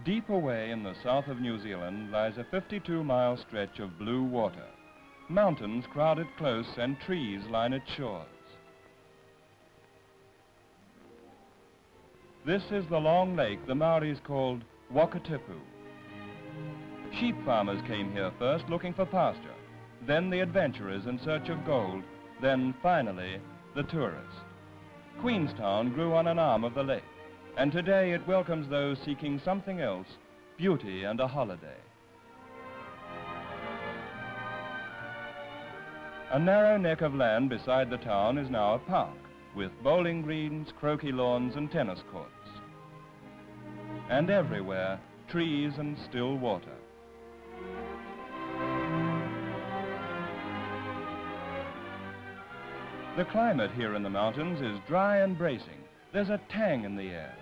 Deep away in the south of New Zealand lies a 52-mile stretch of blue water. Mountains crowd it close and trees line its shores. This is the long lake the Maoris called Wakatipu. Sheep farmers came here first looking for pasture, then the adventurers in search of gold, then finally the tourist. Queenstown grew on an arm of the lake, and today it welcomes those seeking something else, beauty and a holiday. A narrow neck of land beside the town is now a park, with bowling greens, croquet lawns and tennis courts. And everywhere, trees and still water. The climate here in the mountains is dry and bracing. There's a tang in the air.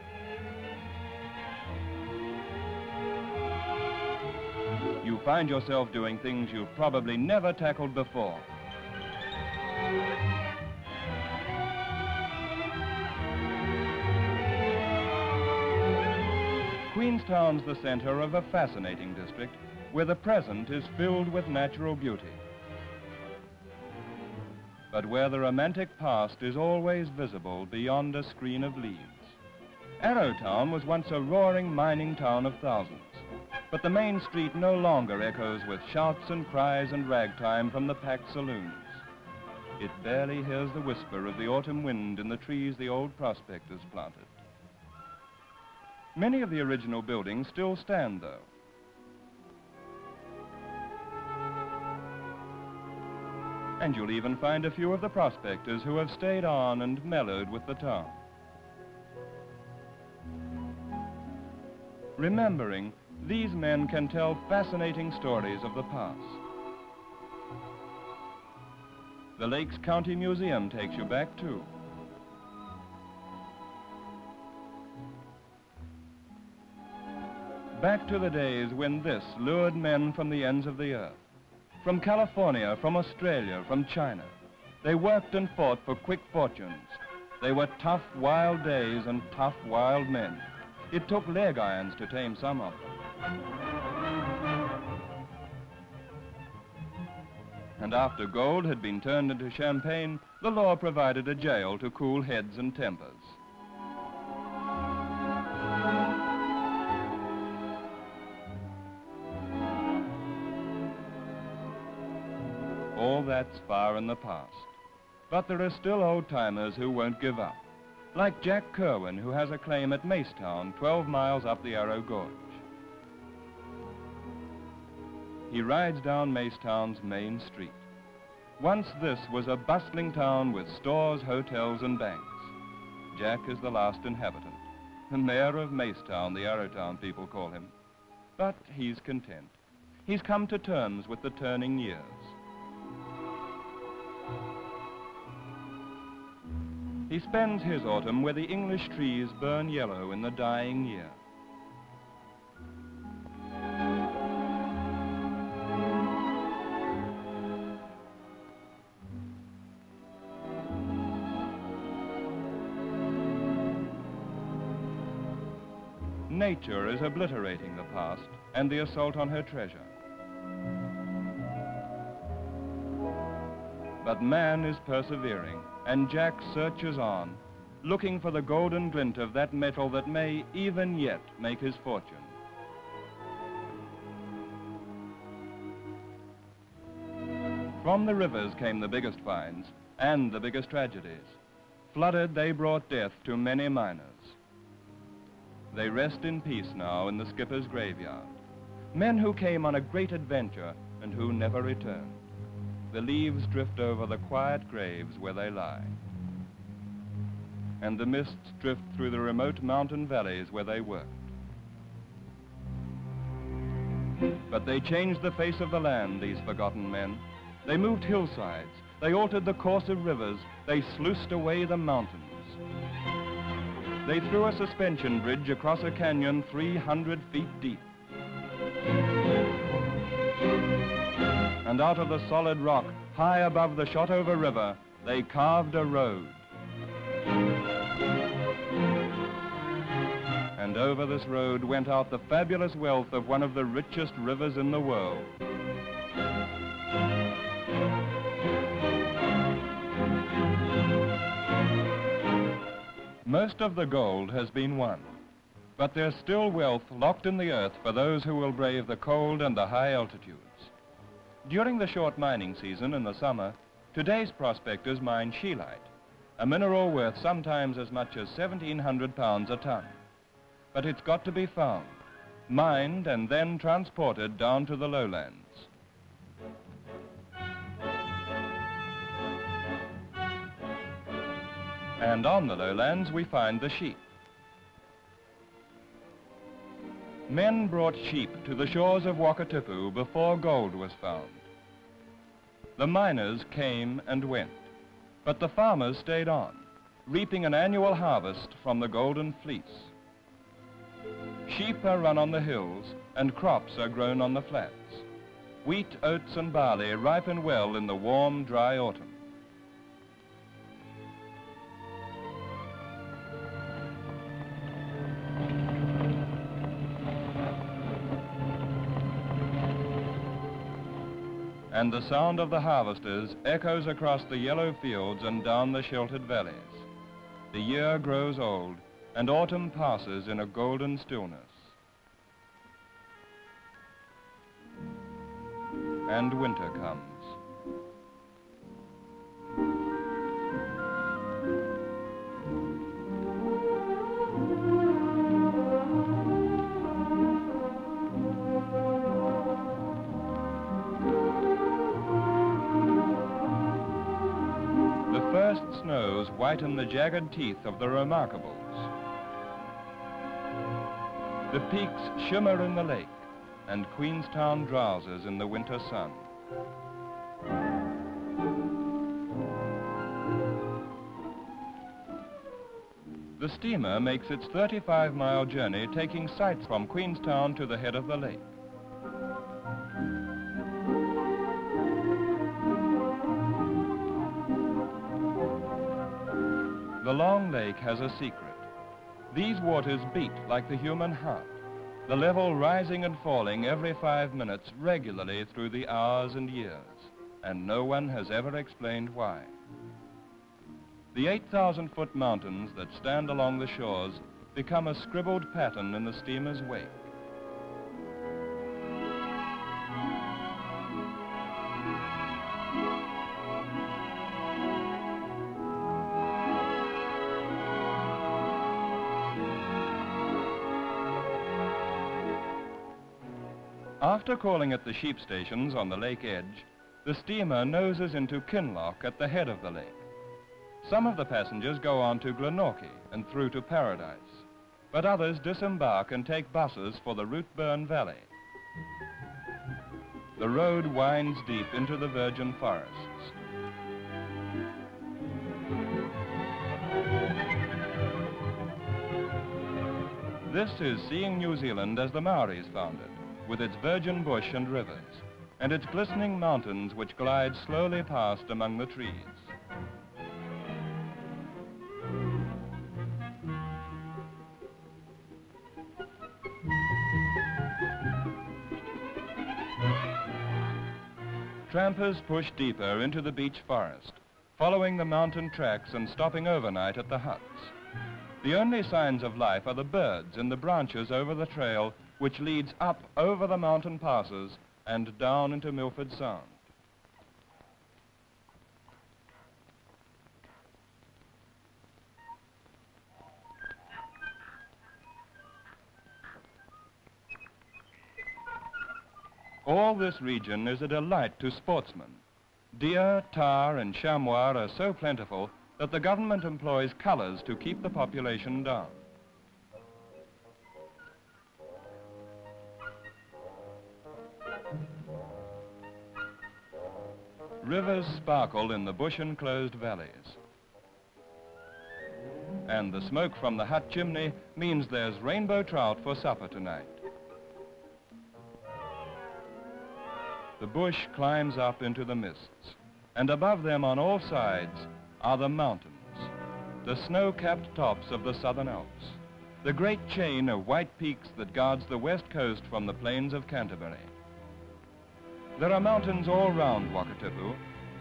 You find yourself doing things you've probably never tackled before. Queenstown's the center of a fascinating district where the present is filled with natural beauty, but where the romantic past is always visible beyond a screen of leaves. Arrowtown was once a roaring mining town of thousands, but the main street no longer echoes with shouts and cries and ragtime from the packed saloons. It barely hears the whisper of the autumn wind in the trees the old prospectors planted. Many of the original buildings still stand, though. And you'll even find a few of the prospectors who have stayed on and mellowed with the town. Remembering, these men can tell fascinating stories of the past. The Lakes County Museum takes you back, too. Back to the days when this lured men from the ends of the earth. From California, from Australia, from China. They worked and fought for quick fortunes. They were tough, wild days and tough, wild men. It took leg irons to tame some of them. And after gold had been turned into champagne, the law provided a jail to cool heads and tempers. All that's far in the past. But there are still old-timers who won't give up, like Jack Kerwin, who has a claim at Macetown, 12 miles up the Arrow Gorge. He rides down Macetown's main street. Once this was a bustling town with stores, hotels, and banks. Jack is the last inhabitant, the mayor of Macetown, the Arrowtown people call him. But he's content. He's come to terms with the turning years. He spends his autumn where the English trees burn yellow in the dying year. Nature is obliterating the past and the assault on her treasure. But man is persevering, and Jack searches on, looking for the golden glint of that metal that may even yet make his fortune. From the rivers came the biggest finds and the biggest tragedies. Flooded, they brought death to many miners. They rest in peace now in the skipper's graveyard. Men who came on a great adventure and who never returned. The leaves drift over the quiet graves where they lie. And the mists drift through the remote mountain valleys where they worked. But they changed the face of the land, these forgotten men. They moved hillsides. They altered the course of rivers. They sluiced away the mountains. They threw a suspension bridge across a canyon 300 feet deep. And out of the solid rock, high above the Shotover River, they carved a road. And And over this road went out the fabulous wealth of one of the richest rivers in the world. Most of the gold has been won, but there's still wealth locked in the earth for those who will brave the cold and the high altitudes. During the short mining season in the summer, today's prospectors mine scheelite, a mineral worth sometimes as much as 1,700 pounds a ton. But it's got to be found, mined and then transported down to the lowlands. And on the lowlands we find the sheep. Men brought sheep to the shores of Wakatipu before gold was found. The miners came and went, but the farmers stayed on, reaping an annual harvest from the golden fleece. Sheep are run on the hills and crops are grown on the flats. Wheat, oats and barley ripen well in the warm, dry autumn. And the sound of the harvesters echoes across the yellow fields and down the sheltered valleys. The year grows old, and autumn passes in a golden stillness. And winter comes. First snows whiten the jagged teeth of the Remarkables. The peaks shimmer in the lake, and Queenstown drowses in the winter sun. The steamer makes its 35-mile journey, taking sights from Queenstown to the head of the lake. The long lake has a secret. These waters beat like the human heart, the level rising and falling every 5 minutes regularly through the hours and years, and no one has ever explained why. The 8,000-foot mountains that stand along the shores become a scribbled pattern in the steamer's wake. After calling at the sheep stations on the lake edge, the steamer noses into Kinloch at the head of the lake. Some of the passengers go on to Glenorchy and through to Paradise, but others disembark and take buses for the Routeburn Valley. The road winds deep into the virgin forests. This is seeing New Zealand as the Maoris found it, with its virgin bush and rivers, and its glistening mountains which glide slowly past among the trees. Trampers push deeper into the beech forest, following the mountain tracks and stopping overnight at the huts. The only signs of life are the birds in the branches over the trail which leads up over the mountain passes and down into Milford Sound. All this region is a delight to sportsmen. Deer, tar and chamois are so plentiful that the government employs colours to keep the population down. Rivers sparkle in the bush-enclosed valleys. And the smoke from the hut chimney means there's rainbow trout for supper tonight. The bush climbs up into the mists, and above them on all sides are the mountains, the snow-capped tops of the Southern Alps, the great chain of white peaks that guards the west coast from the plains of Canterbury. There are mountains all round Wakatipu,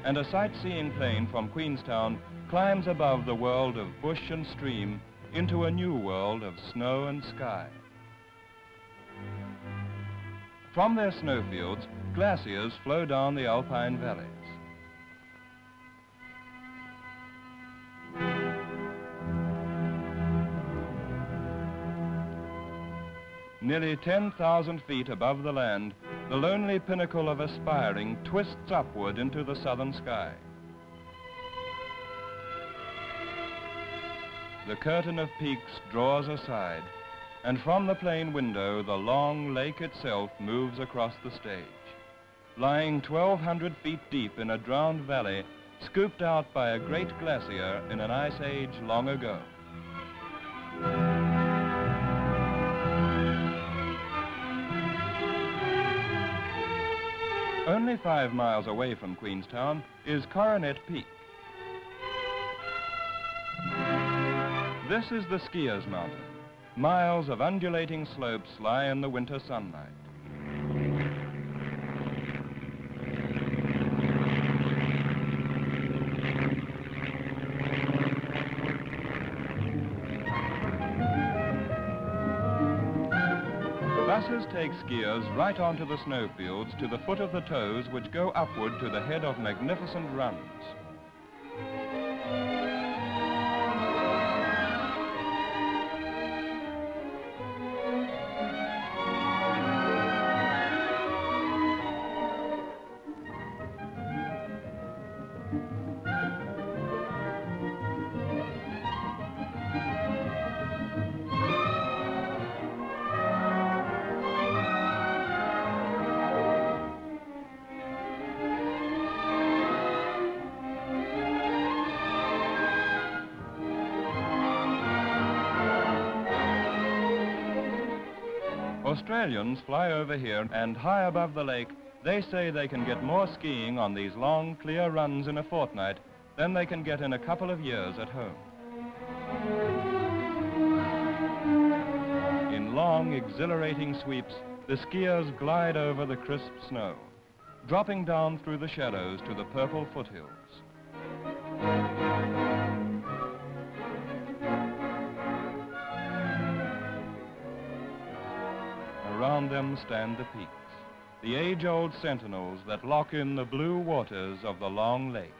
and a sightseeing plane from Queenstown climbs above the world of bush and stream into a new world of snow and sky. From their snowfields, glaciers flow down the alpine valleys. Nearly 10,000 feet above the land, the lonely pinnacle of Aspiring twists upward into the southern sky. The curtain of peaks draws aside, and from the plane window, the long lake itself moves across the stage, lying 1,200 feet deep in a drowned valley, scooped out by a great glacier in an ice age long ago. Only 5 miles away from Queenstown is Coronet Peak. This is the skiers' mountain. Miles of undulating slopes lie in the winter sunlight. Buses take skiers right onto the snowfields to the foot of the toes, which go upward to the head of magnificent runs. Australians fly over here, and high above the lake, they say they can get more skiing on these long, clear runs in a fortnight than they can get in a couple of years at home. In long, exhilarating sweeps, the skiers glide over the crisp snow, dropping down through the shadows to the purple foothills. Around them stand the peaks, the age-old sentinels that lock in the blue waters of the long lake,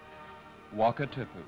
Wakatipu.